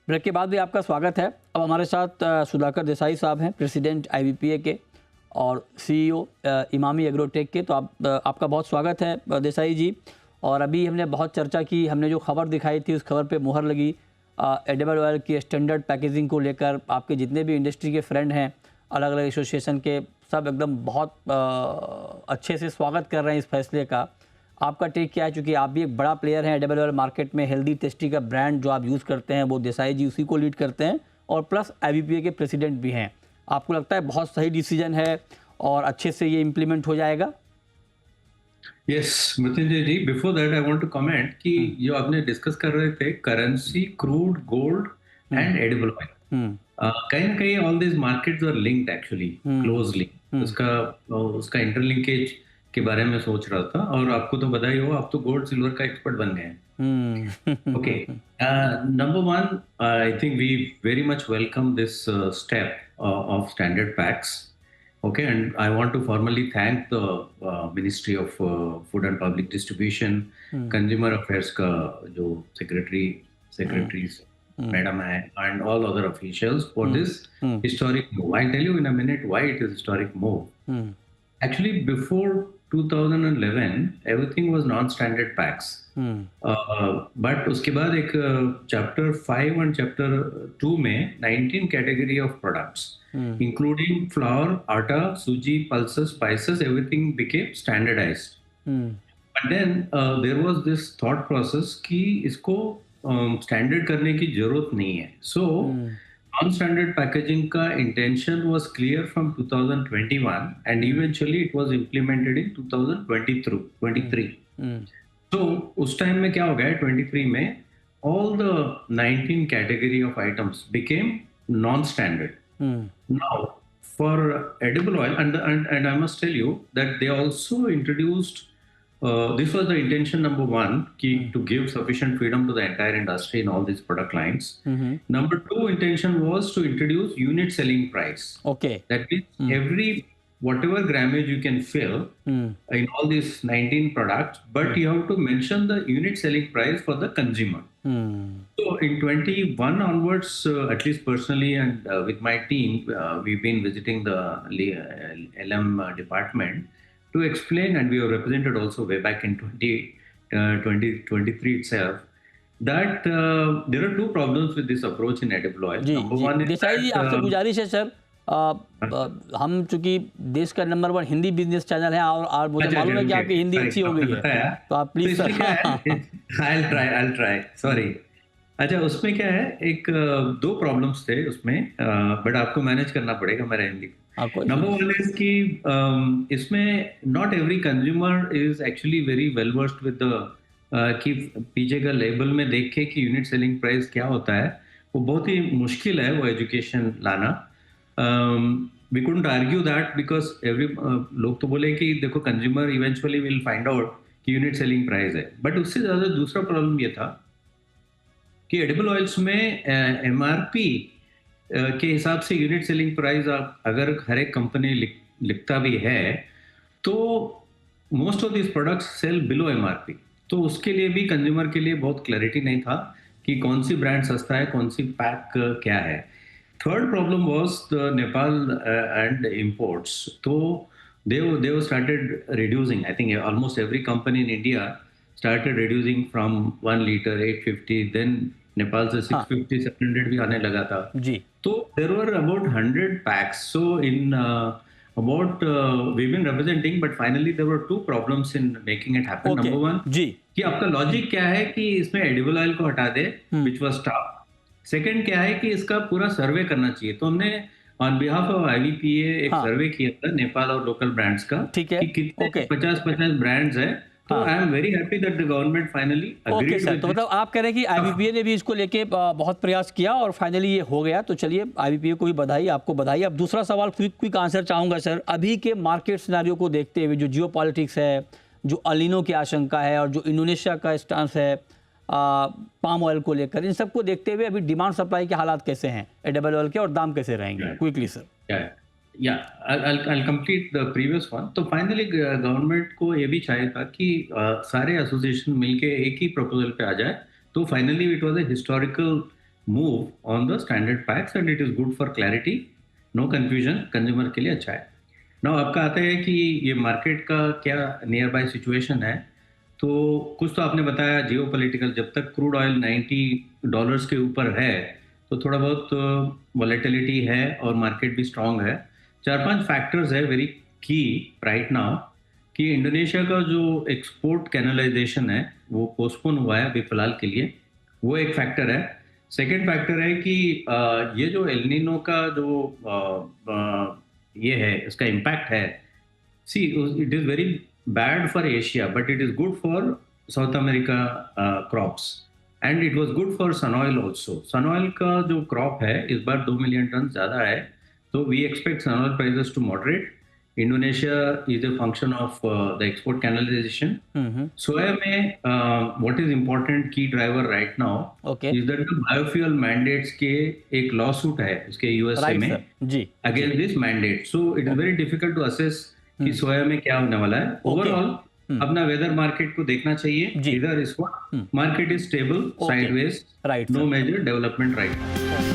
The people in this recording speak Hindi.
ब्रेक के बाद भी आपका स्वागत है। अब हमारे साथ सुधाकर देसाई साहब हैं, प्रेसिडेंट IBPA के और CEO इमामी एग्रोटेक के। तो आपका बहुत स्वागत है देसाई जी। और अभी हमने बहुत चर्चा की, हमने जो खबर दिखाई थी उस खबर पे मुहर लगी एडिबल ऑयल की स्टैंडर्ड पैकेजिंग को लेकर। आपके जितने भी इंडस्ट्री के फ्रेंड हैं, अलग अलग एसोसिएशन के, सब एकदम बहुत अच्छे से स्वागत कर रहे हैं इस फैसले का। आपका टेक क्या है, चूँकि आप भी एक बड़ा प्लेयर हैं एडिबल ऑयल मार्केट में। हेल्दी टेस्टी का ब्रांड जो आप यूज़ करते हैं वो देसाई जी उसी को लीड करते हैं और प्लस IBPA के प्रेसिडेंट भी हैं। आपको लगता है बहुत सही डिसीजन है और अच्छे से ये इम्प्लीमेंट हो जाएगा? Yes Mrityunjay ji, before that I want to comment कि जो आपने डिस्कस कर रहे थे currency, crude, gold and edible oil, कहीं ना कहीं all this markets are linked actually closely. उसका इंटरलिंकेज के बारे में सोच रहा था। और आपको तो बधाई हो, आप तो गोल्ड सिल्वर का एक्सपर्ट बन गए हैं। Okay, number one, I think we very much welcome this step of standard packs. Okay, and I want to formally thank the Ministry of Food and Public Distribution, Consumer Affairs का जो secretaries madam है, and all other officials for this historic move. I'll tell you in a minute why it is historic move. Actually, before 2011, everything was non-standard packs. But उसके बाद एक chapter 5 and chapter 2 में 19 category of products, including flour, atta, suji, pulses, spices, everything became standardized. But then there was this thought process कि इसको standard करने की जरूरत नहीं है. So non-standard packaging का intention was clear from 2021 and eventually it was implemented in 2023. So उस टाइम में क्या हो गया, 23 में all the 19 category of items became non-standard. Now for edible oil, and I must tell you that they also introduced this was the intention number one, to give sufficient freedom to the entire industry in all these product lines. Number two intention was to introduce unit selling price. Okay. That means every whatever grammage you can fill in all these 19 products, but you have to mention the unit selling price for the consumer. So in 21 onwards, at least personally and with my team, we've been visiting the LM department to explain, and we were represented also way back in 2023 itself, that there are two problems with this approach in edible oil. Number one is Desai जी, आपसे गुजारिश है सर, हम चूंकि देश का नंबर 1 हिंदी बिजनेस चैनल है और मुझे मालूम है कि आपकी हिंदी अच्छी हो गई है, तो आप प्लीज I'll try. Sorry. अच्छा, उसमें क्या है, एक दो प्रॉब्लम्स थे उसमें, बट आपको मैनेज करना पड़ेगा मेरा हिंदी. नंबर वन इज कि इसमें not every consumer is actually very well versed with the कि पीछे का लेबल में देख के कि यूनिट सेलिंग प्राइस क्या होता है. वो बहुत ही मुश्किल है वो एजुकेशन लाना. We couldn't argue that because every लोग तो बोले कि देखो consumer eventually will find out कि यूनिट सेलिंग प्राइस है. बट उससे ज़्यादा दूसरा प्रॉब्लम ये था कि एडिबल ऑयल्स में MRP के हिसाब से यूनिट सेलिंग प्राइस आप अगर हर एक कंपनी लिखता भी है तो most of this products cell below MRP. तो उसके लिए भी कंज्यूमर के लिए बहुत क्लैरिटी नहीं था कि कौन सी ब्रांड सस्ता है, कौन सी पैक क्या है. Third problem was the Nepal and imports. तो they started reducing. I think almost every company in India started reducing from 1 liter 850, then Nepal से 650 700 भी आने लगा था जी. तो there were about 100 packs. So in about we've been representing, but finally there were two problems in making it happen. Okay. Number one, जी, कि आपका लॉजिक क्या है कि इसमें एडिबल ऑयल को हटा दे, which was tough. सेकंड क्या है कि इसका पूरा सर्वे करना चाहिए. तो हमने ऑन बिहाफ ऑफ IBPA एक सर्वे किया था नेपाल और लोकल ब्रांड्स का, ठीक है, कि कितने 50 ब्रांड्स हैं. तो I am very happy that the government finally okay sir. तो मतलब आप कह रहे हैं कि IBPA ने भी इसको लेके बहुत प्रयास किया और फाइनली ये हो गया. तो चलिए, IBPA को भी बधाई, आपको बधाई. अब दूसरा सवाल क्विक आंसर चाहूँगा सर. अभी के मार्केट सिनेरियो को देखते हुए, जो जियोपॉलिटिक्स है, जो अलिनो की आशंका है और जो इंडोनेशिया का स्टांस है पाम ऑयल को लेकर, इन सबको देखते हुए अभी डिमांड सप्लाई के हालात कैसे हैं एडिबल ऑयल के और दाम कैसे रहेंगे? Quickly sir. I'll complete the previous one. तो फाइनली गवर्नमेंट को ये भी चाहिए था कि सारे एसोसिएशन मिलके एक ही प्रपोजल पे आ जाए. तो finally it was a historical move on the standard packs and it is good for clarity, no confusion, consumer के लिए अच्छा है. Now आपका आता है कि ये मार्केट का क्या नियर बाय सिचुएशन है. तो कुछ तो आपने बताया जियो पॉलिटिकल, जब तक क्रूड ऑयल $90 के ऊपर है तो थोड़ा बहुत वॉलेटिलिटी है और मार्केट भी स्ट्रांग है. 4-5 फैक्टर्स है वेरी की राइट नाउ कि इंडोनेशिया का जो एक्सपोर्ट कैनलाइजेशन है वो पोस्टपोन हुआ है अभी फिलहाल के लिए, वो एक फैक्टर है. सेकेंड फैक्टर है कि ये जो एल नीनो का जो ये है इसका इम्पैक्ट है. See it is very bad for Asia but it is good for South America crops and it was good for sun oil also. Sun oil का जो क्रॉप है इस बार 2 मिलियन टन ज़्यादा है, तो we expect sun oil prices to moderate. Indonesia is a function of the export canalization. Soya में what is important key driver right now is that the biofuel mandates के एक lawsuit है इसके USA में against this mandate. So it is very difficult to assess कि सोया में क्या होने वाला है. Overall अपना वेदर मार्केट को देखना चाहिए. इधर इस वक्त market is stable, sideways, no major development right.